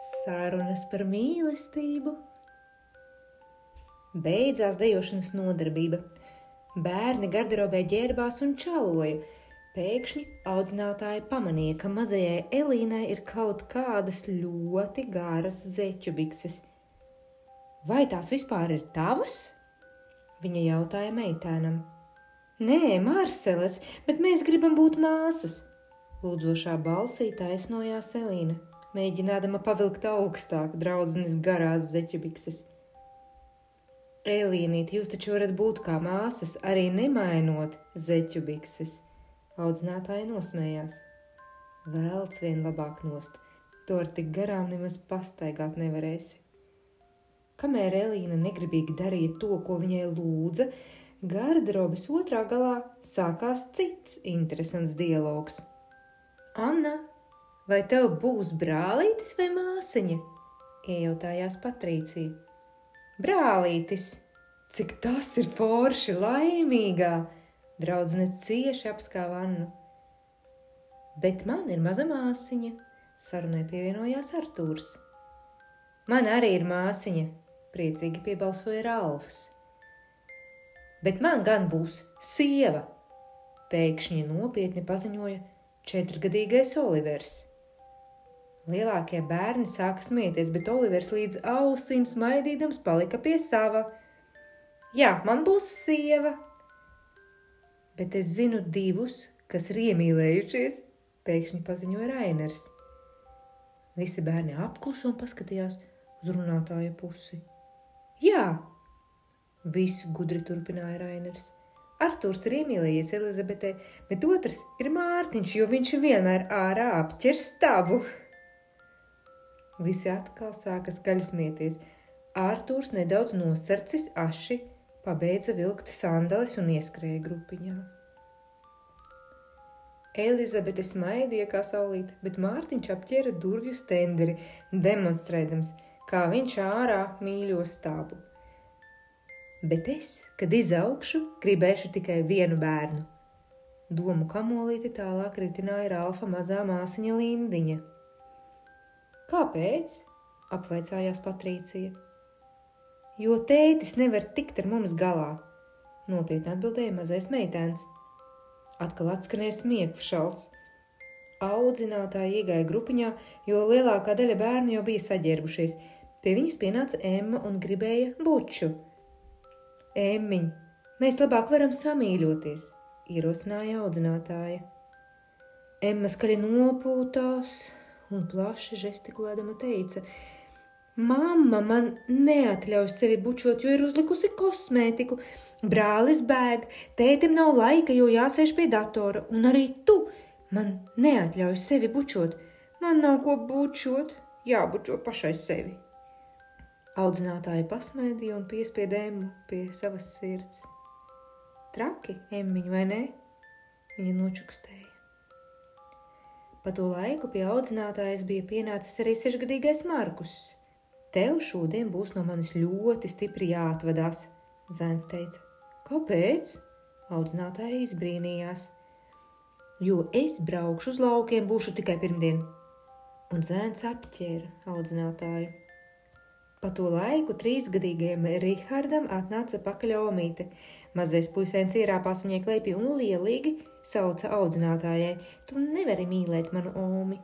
Sarunas par mīlestību. Beidzās dejošanas nodarbība. Bērni garderobē ģērbās un čaloja. Pēkšņi audzinātāji pamanīja, ka mazajai Elīnai ir kaut kādas ļoti garas zeķu bikses. Vai tās vispār ir tavas? Viņa jautāja meitēnam. Nē, Marseles, bet mēs gribam būt māsas. Lūdzošā balsī taisnojās Elīna, mēģinādama pavilkt augstāk draudzenes garās zeķu bikses. Elīnīt, jūs taču varat būt kā māsas, arī nemainot zeķu bikses. Audzinātāja nosmējās. Velc vien labāk nost, to ar tik garām nemaz pastaigāt nevarēsi. Kamēr Elīna negribīgi darīja to, ko viņai lūdza, garderobes otrā galā sākās cits interesants dialogs. Anna, vai tev būs brālītis vai māsiņa? Iejautājās Patricija. Brālītis, cik tas ir forši, laimīgā! Draudzene cieši apskāva Annu. Bet man ir maza māsiņa, sarunai pievienojās Artūrs. Man arī ir māsiņa, priecīgi piebalsoja Ralfs. Bet man gan būs sieva, pēkšņi nopietni paziņoja 4-gadīgais Olivers. Lielākie bērni sāka smieties, bet Olivers līdz ausīm smaidīdams palika pie sava. Jā, man būs sieva. Bet es zinu 2, kas ir iemīlējušies, pēkšņi paziņoja Rainers. Visi bērni apklusa un paskatījās uz runātāja pusi. Jā, visu gudri turpināja Rainers. Artūrs ir iemīlējies Elizabetē, bet otrs ir Mārtiņš, jo viņš vienmēr ārā apķer stabu. Visi atkal sāka skaļi smieties. Artūrs nedaudz nosarcis aši, pabeidza vilkt sandales un ieskrēja grupiņā. Elizabete smaidīja kā saulīte, bet Mārtiņš apķēra durvju stenderi, demonstrēdams, kā viņš ārā mīļo stabu. Bet es, kad izaugšu, gribēšu tikai vienu bērnu. Domu kamolīti tālāk ritināja Ralfa mazā māsiņa Lindiņa. Kāpēc? Apvaicājās Patricija. Jo tētis nevar tikt ar mums galā, nopietni atbildēja mazais meitēns. Atkal atskanēja smiekls šalts. Audzinātāji iegāja grupiņā, jo lielākā daļa bērnu jau bija saģērbušies. Pie viņas pienāca Emma un gribēja buču. Emmiņ, mēs labāk varam samīļoties, ierosināja audzinātāja. Emma skaļi nopūtās un plaši žestikulēdama teica: Mamma man neatļauj sevi bučot, jo ir uzlikusi kosmētiku. Brālis bēg, tētim nav laika, jo jāsēž pie datora, un arī tu man neatļauj sevi bučot. Man nav ko bučot, jābučo pašai sevi. Audzinātāja pasmaidīja un piespieda Emmu pie savas sirds. Traki, Emmiņ, vai ne? Viņa nočukstēja. Pa to laiku pie audzinātājas bija pienācis arī 6-gadīgais Markus. Tev šodien būs no manis ļoti stipri jāatvadās, zēns teica. Kāpēc? Audzinātāja izbrīnījās. Jo es braukšu uz laukiem, būšu tikai pirmdien. Un zēns apķēra audzinātāju. Pa to laiku 3-gadīgajam Rihardam atnāca pakaļ Omīte. Mazais puisēns ierāpās viņai klēpī un lielīgi sauca audzinātājai. Tu nevari mīlēt manu Omi.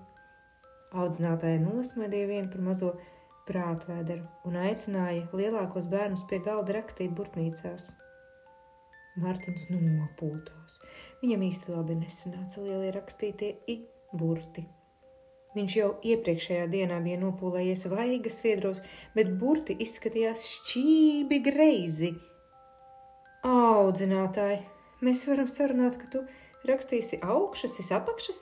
Audzinātāja nosmaidīja vienu par mazo prātvēderu un aicināja lielākos bērnus pie galda rakstīt burtnīcās. Mārtiņš nopūtās. Viņam īsti labi nesanāca lielie rakstītie burti. Viņš jau iepriekšējā dienā bija nopūlējies vaigas sviedros, bet burti izskatījās šķībi greizi. Audzinātāji, mēs varam sarunāt, ka tu rakstīsi augšas, es apakšas?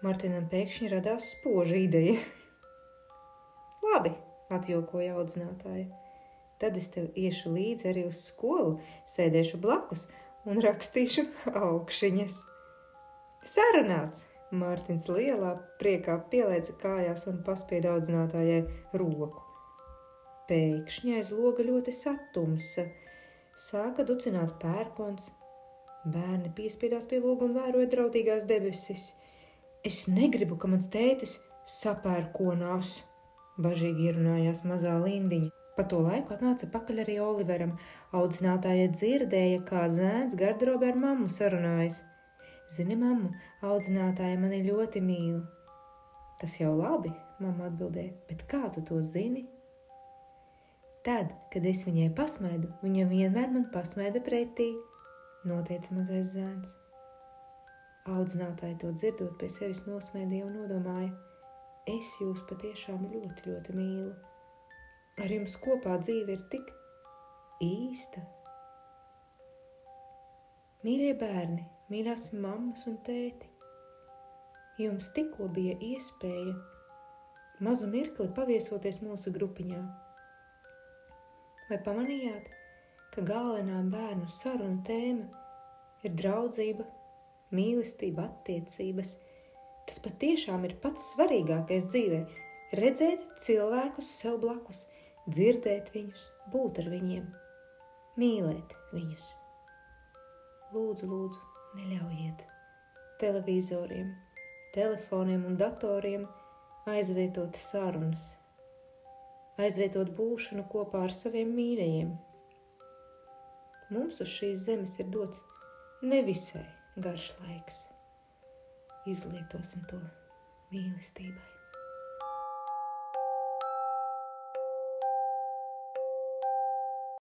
Martinam pēkšņi radās spoža ideja. Labi, atjokoja audzinātāja. Tad es tev iešu līdzi arī uz skolu, sēdēšu blakus un rakstīšu augšiņas. Sarunāts! Mārtiņš lielā priekā pielēca kājās un paspieda audzinātājai roku. Pēkšņi aiz loga ļoti satumsa. Sāka ducināt pērkons. Bērni piespiedās pie loga un vēroja draudīgās debesis. Es negribu, ka mans tētis sapērkonās, Bažīgi ierunājās mazā Lindiņa. Pa to laiku atnāca pakaļ arī Oliveram. Audzinātāja dzirdēja, kā zēns garderobē ar mammu sarunājas. Zini, mammu, audzinātāja mani ļoti mīl. Tas jau labi, mamma atbildēja, bet kā tu to zini? Tad, kad es viņai pasmaidu, viņa vienmēr man pasmaida pretī, noteica mazais zēns. Audzinātāja to dzirdot pie sevis nosmaidīja un nodomāja, es jūs patiešām ļoti, ļoti mīlu. Ar jums kopā dzīve ir tik īsta. Mīļie bērni, mīļās mammas un tēti, jums tikko bija iespēja mazu mirkli paviesoties mūsu grupiņā. Vai pamanījāt, ka galvenā bērnu sarunu tēma ir draudzība, mīlestība, attiecības? Tas patiešām ir pats svarīgākais dzīvē – redzēt cilvēkus sev blakus, dzirdēt viņus, būt ar viņiem, mīlēt viņus. Lūdzu, lūdzu, neļaujiet televizoriem, telefoniem un datoriem aizvietot sarunas, aizvietot būšanu kopā ar saviem mīļajiem. Mums uz šīs zemes ir dots nevisai garš laiks. Izlietosim to mīlestībai.